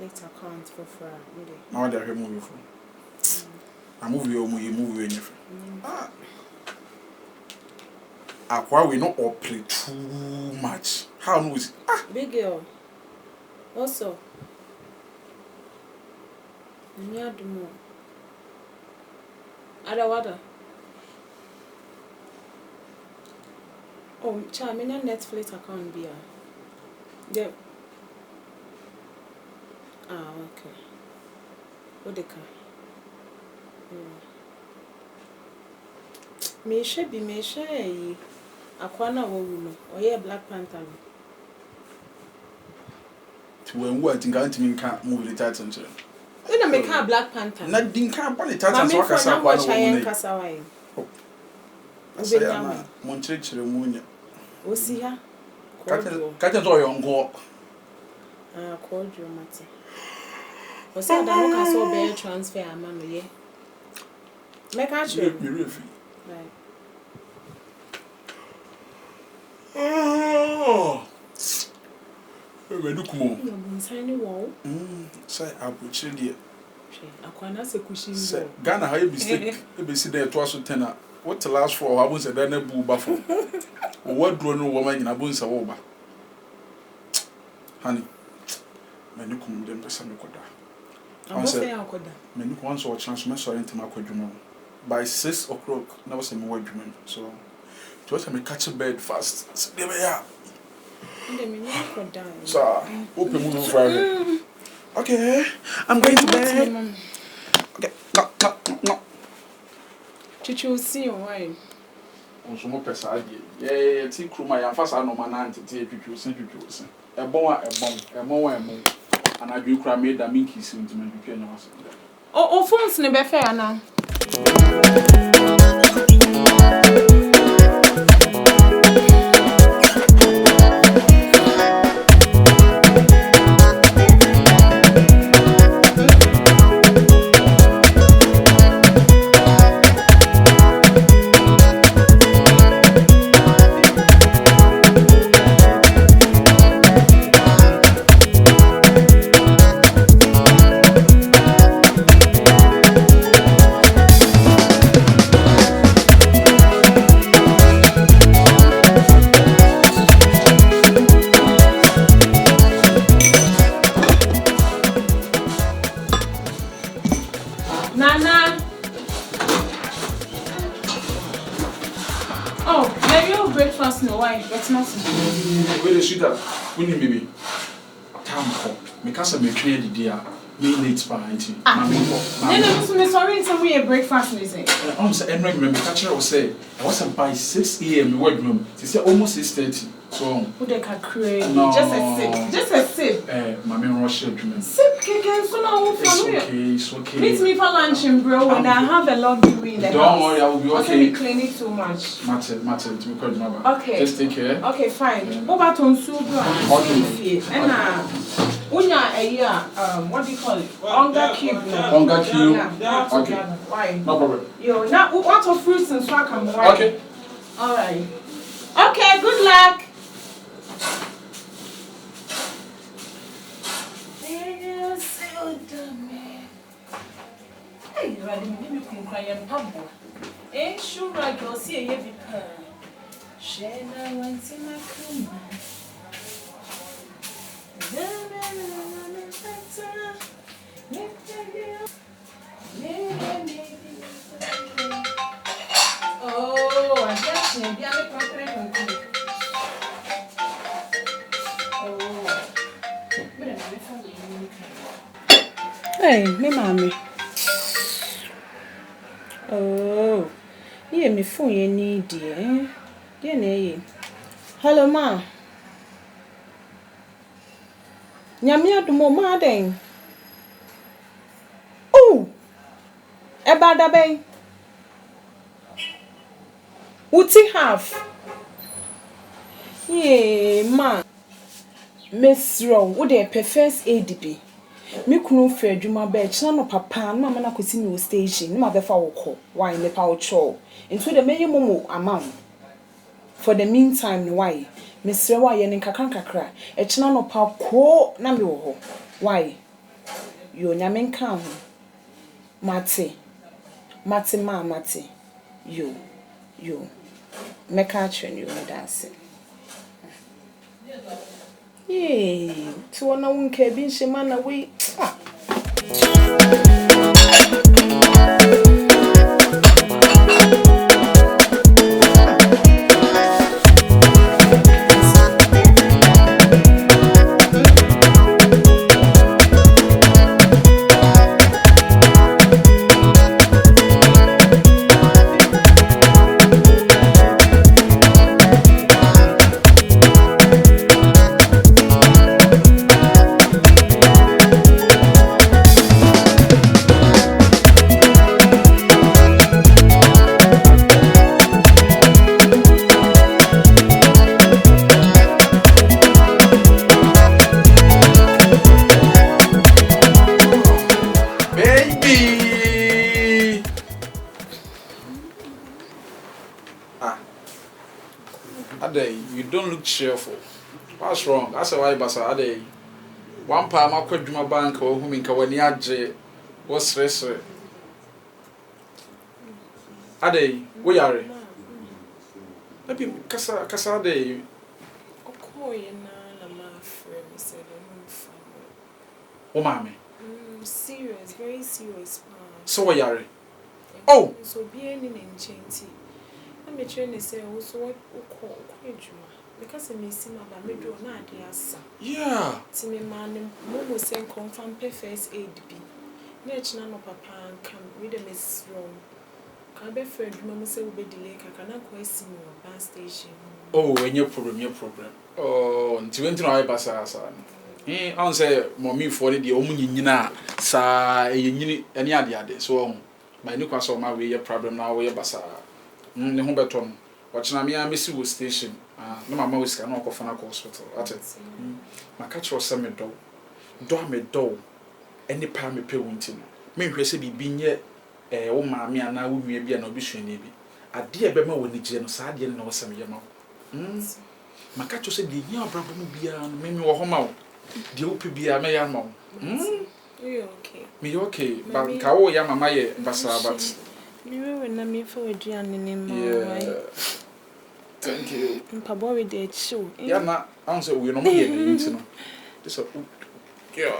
Netflix account for really. Now they are movie for. A movie or movie anything. Aqua we not all play too much. How no is big girl. Also. Near the more. Ada water. Oh, child, me Netflix account be the. Okay. What the car? Me should be me share Aquana woman or yeah Black Panther. to when what in can't can't move the Titans. When I make a Black Panther. Not didn't can't put the Titans work as a watch I am Casaway. Oh, Montrich Remunia. O see her? Catch a toy on go. Called you, Matty. Was that the work as all bear transfer a man, yeah? Make a trip. Right. Oh, we do come on. Tiny wall. Say, I will chill you. I can't say cushion. Ghana, how you mistake? You be sitting there twice with tenor. What the last for? I was a dinner boo buffalo. What do no woman in a bones over? Honey, many come them to some coda. I said, many once or chance my sorry into my quadrum. By 6 o'clock, never say more women. So, to us, I may catch a bed fast. There we are. So, open move Friday. Okay, I'm going to bed. Okay, no. Chichu, see you wine. Also, more persade. Yeah, think crew my fast. I know my aunt to take you, send you to a bomb, and I do cry made that minky soon to make you know. Oh, phones never fair now. Nana. Oh, maybe your breakfast no why? That's nothing. Where is sweetheart? When you baby? Time for me can't make clear the day. Me late party. No, sorry, some way breakfast music. I'm saying, remember, catcher will say, I was by 6 a.m. work room. It's almost 6:30. So, who they can create? No. Just a sip. My main rush document. Sip cake, so now it's okay. Meet me for lunch, bro, and I have a lot of in the house. Don't worry, I will be okay. Be cleaning too much. Matter, to be called number. Okay. Just take care. Okay, fine. What about on soup? And Unya a year, what do you call it? Onga cube. Onga cube. Yeah. Okay. Why? No problem. Yo, now what of fruits and swag come? Okay. All right. Okay. Good luck. Hey, ready? Me come cry and pabbo. Eh, sure, I go see a heavy pearl. Shena wants in my come. Oh, I guess maybe I'm a contract. Hey, me mommy. Oh, yeah, me phone you need dear. Dear, hello, ma. Nyamia do mo maden. Oh, ebada bay. Uti half. Yeah, ma. Miss Row, would they first ADB? Me kunu fe adwuma ba china no papa na na kwesi mi station na be fa woko why me pa ocho into the meye momo amount for the meantime no why me sre why ye nkakra nkakra china no pa ko na me wo ho why Yo nyame nka ho. Mate. Mate. Yo. Meka atwen yo dance. Yay, to one wonka bin shemana we. You don't look cheerful. What's wrong? That's why Basa Ade. One palm I could do my bank or whom in Kawaniaje was stress. Ade, we are. Maybe Casa Day. Oh, mammy. Serious, very serious. So we are. Oh, so be any enchanted. I'm a trainer say also what because I miss him about me do not yes. Yeah. Timmy man, Momo send confirm first aid be. Nature no papa and come with a miss wrong. Can be friend, Mamma say will be delayed. I cannot quite see me on bus station. Oh, and your problem. Oh, and 20 hours basa. I say, Mommy for the Omunina, sa any idea. So, my new castle, my way, your problem now, way basa. The home beton. Watching me, I miss you station. No, my mouse cannot go for a hospital. At it. My catch was some door. Door me door. Any palm me pay winting. Me, who say be being yet. Oh, mammy, and I would be an obituary. A dear Bema when the genocide and no some yammer. My catch said the near brother will be a mimi or home out. The OP be a mayor mom. Okay. Me okay, but Kao Yamamaye, Bassa, but. You and me for a giant yeah. Thank you. Papa with the shoe. Yeah, ma, answer we no more here. This a yeah.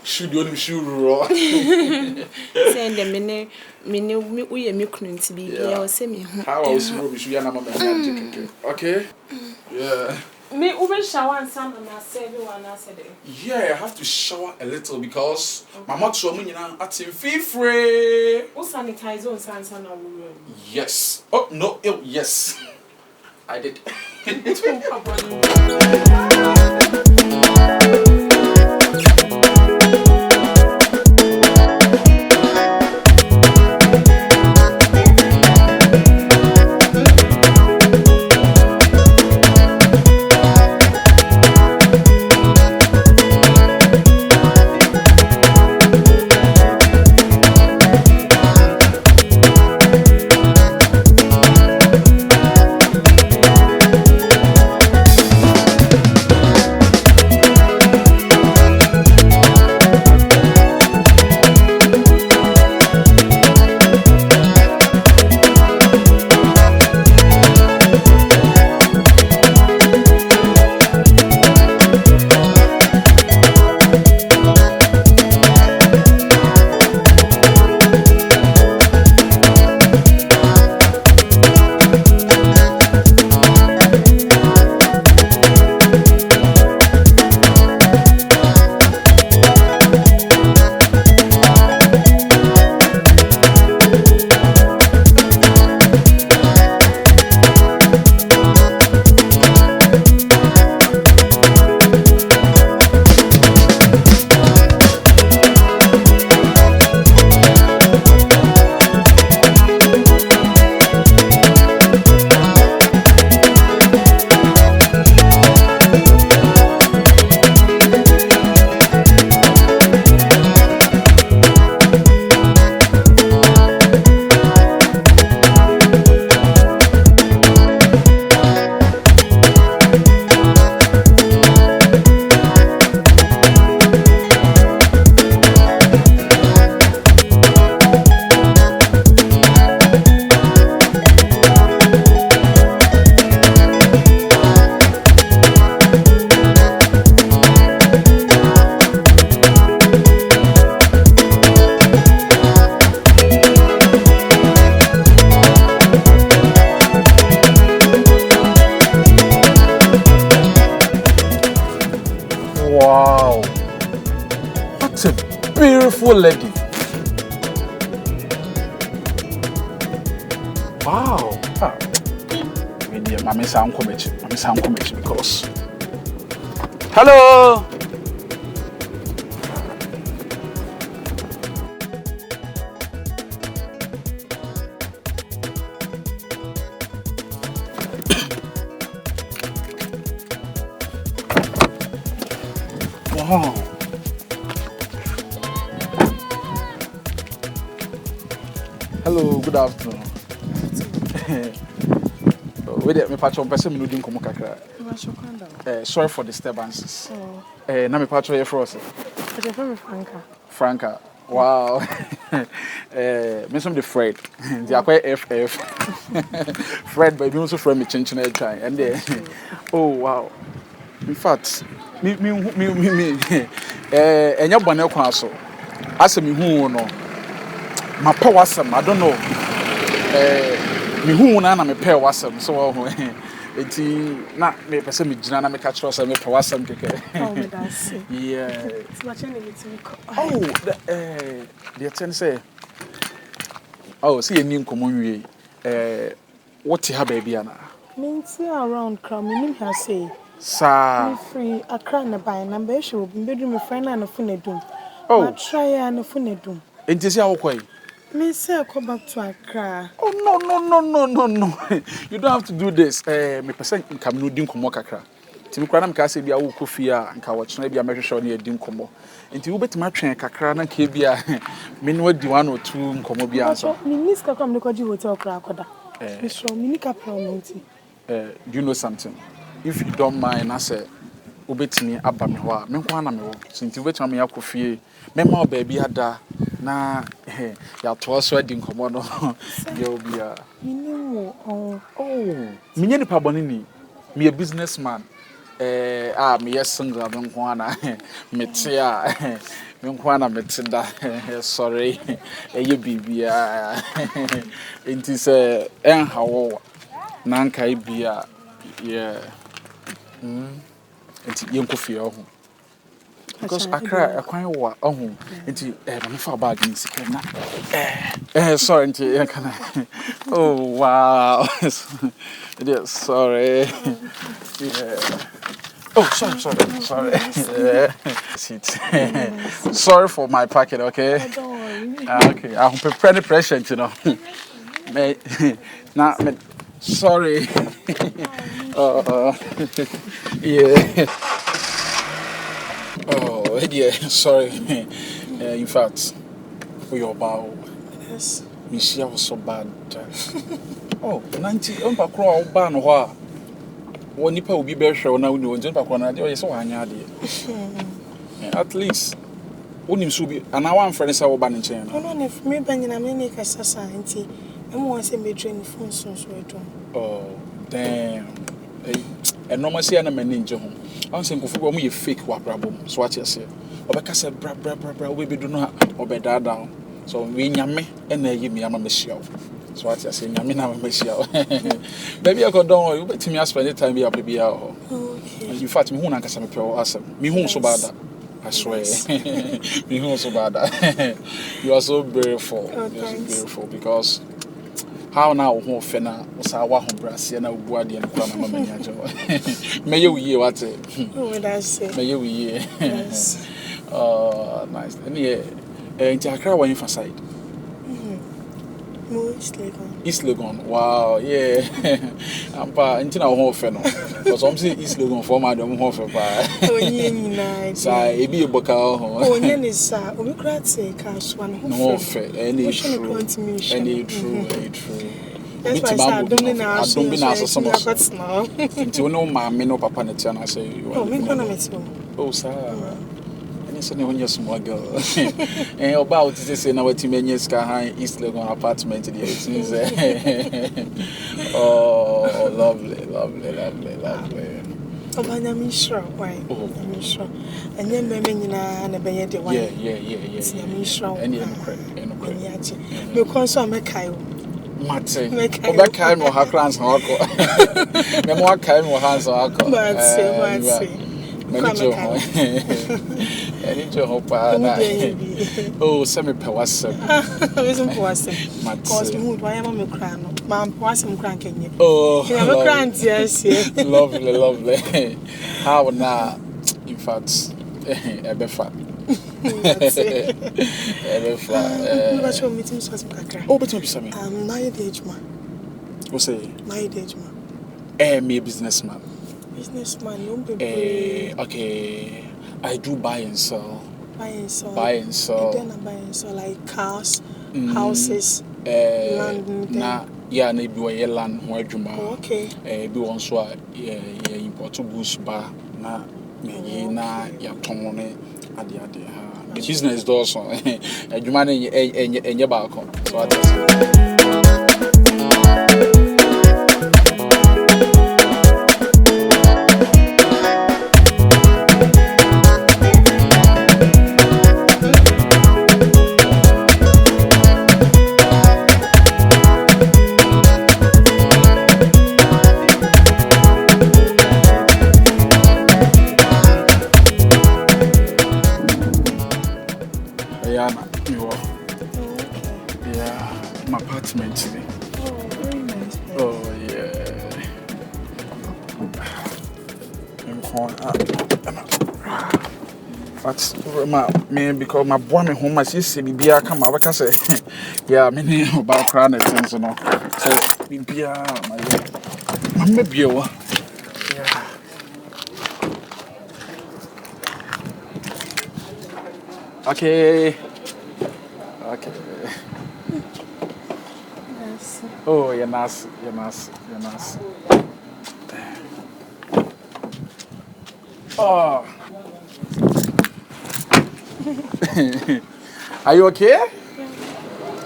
Should you only shoe raw? Send them in me we are milking to be here or send me. How I was rubbish, we are not okay? Yeah. Me over shower and some and I said one answered it. Yeah, I have to shower a little because my mouth so many now at feel free. What sanitize on sans and room? Yes. Oh no, yes. I did. beautiful lady. Wow. Maybe my miss uncle because. Hello. Wow. Hello, good afternoon. Wait, me patch on person me no din komo kakra. Sorry for disturbances. Na me patch here for us. Franka. Franka. Wow. Me some the Fred. They are quite FF. Fred, but you also friend me chinchina try and oh wow. In fact, me enya bone kwa so. Asa me hu no. My power wasam, I don't know. Me hu na me pay wasam so enti na me pese me gina na me catch us me pay wasam keke. Oh, that's it. Yeah. So what you need to make? Oh, the ten say. Oh, see any nkomo wie. What you have baby ana? Me see around crowd me him say. Sa. Me free Accra na buy number show be bedroom me friend na no funedum. Oh. Ma try na funedum. Enti see how kwai. Me say I come back to Accra. Oh no. You don't have to do this. Me person come no din komo kakra. Ti me kra na me ka say bia wo kofi a nka wo chena bia me hwehwe na din komo. Enti wo betima twen kakra na ka bia me no adi 1 or 2 nkomo bia anso. Me miss ka come no kwaji hotel kra akoda. Me so me nika prominent. Do you know something? If you don't mind, I say obetimi aba me ho a me nko ana me wo. So nti obetimi me yakofie. Me ma baby ada na ya to so adi nkomo no ye obi a. Oh, me nye nipa boni ni. Me a businessman. Me yes single me nko ana me te a me nko ana me te da sorry ye bibia enti se en hawo na nka bia yeah enti yenko fie ho because Accra akwan wo ho enti me fa bag ni sika na sorry enti kana oh wow yes sorry yeah. Oh, sorry. Sit. Sorry for my packet, okay? don't worry. Okay, I'm preparing the present, you know. Nah, sorry. Yeah. Oh, yeah, sorry. In fact, for your bow. Yes. Michelle was so bad. Oh, 90 crow ban wa. One nipa will be better show now. No, just back on idea. So at least, unim subi. And now I'm friends are banning chain. No, if me banyina me make a society. I'm once a major in phone so Oh, damn. And no, my see, I'm a ninja home. I'm saying, go for me, fake wabrabum. So what you say? Obekasa bra, we be do not obey that down. So we nyame, and they give me a messiah. So what you say, nyame na messiah. Baby, I got down, you bet me, I spend the time be a baby out. Okay. In fact, me who na kasa me pure awesome. Me who so bad. I swear. Me who so bad. You are so beautiful. Oh, you are so beautiful because how now who fena was our home brass and our body and grandma manager. May you hear what? Oh, that's it. May you hear. Yes. Oh, nice. And yeah, in Accra, where you for side? East Legon. Wow, yeah. I'm pa into our home feno. Because I'm saying East Legon for my home for pa. Oh, yeah, Say, it be a book. Oh, yeah, is we could say cash one home for any true. That's why I don't mean I don't mean as some of us now. Until no mammy, no papa, and I say, oh, we gonna meet you. Oh, sir. And it's only when you're small girl. And about this in our team in East Legon apartment. Oh, lovely. Oh, I'm sure. Why? I'm sure. And then women and a baby. Yeah. I'm sure. And you're no console, make Kyle. Mate, Obekai mo hakran so akọ. Me mo akai mo hands akọ. Mate. Any job, oh, semi pewasem. Reason for us, cause mood, why am I crying? Ma'am, was some cranking. Oh, Yes, lovely. How now? In fact, Ebefa. Ebefa. What's your meeting? Oh, but you me. My age, man. What's it? My age, man. Me a businessman. Businessman, okay. I do buy and sell. Buy and sell. Buy and sell. Then I buy and sell like cars, houses, land. Yeah, maybe we land where you okay. Be one so import goods bar na me na ya tomone ade the business does so adwuma na enye ba ko so ade my apartment today. Oh, very nice. Oh yeah. But because my boy me home, I see Bibia come out. I say, yeah, me about crown things, you know. So Bibia, my maybe yeah. Okay. Oh, you're nice. Oh. Are you okay?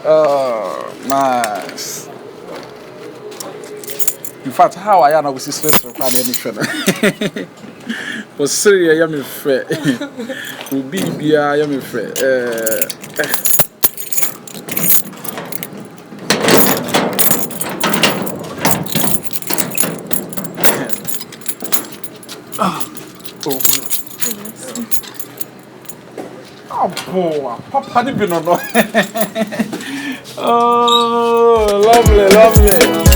Oh, nice. In fact, how I am with sister to quite any fella. Was serious, I am a friend. Will be I am a friend. Oh, boy, Papa, did you know? Oh, lovely.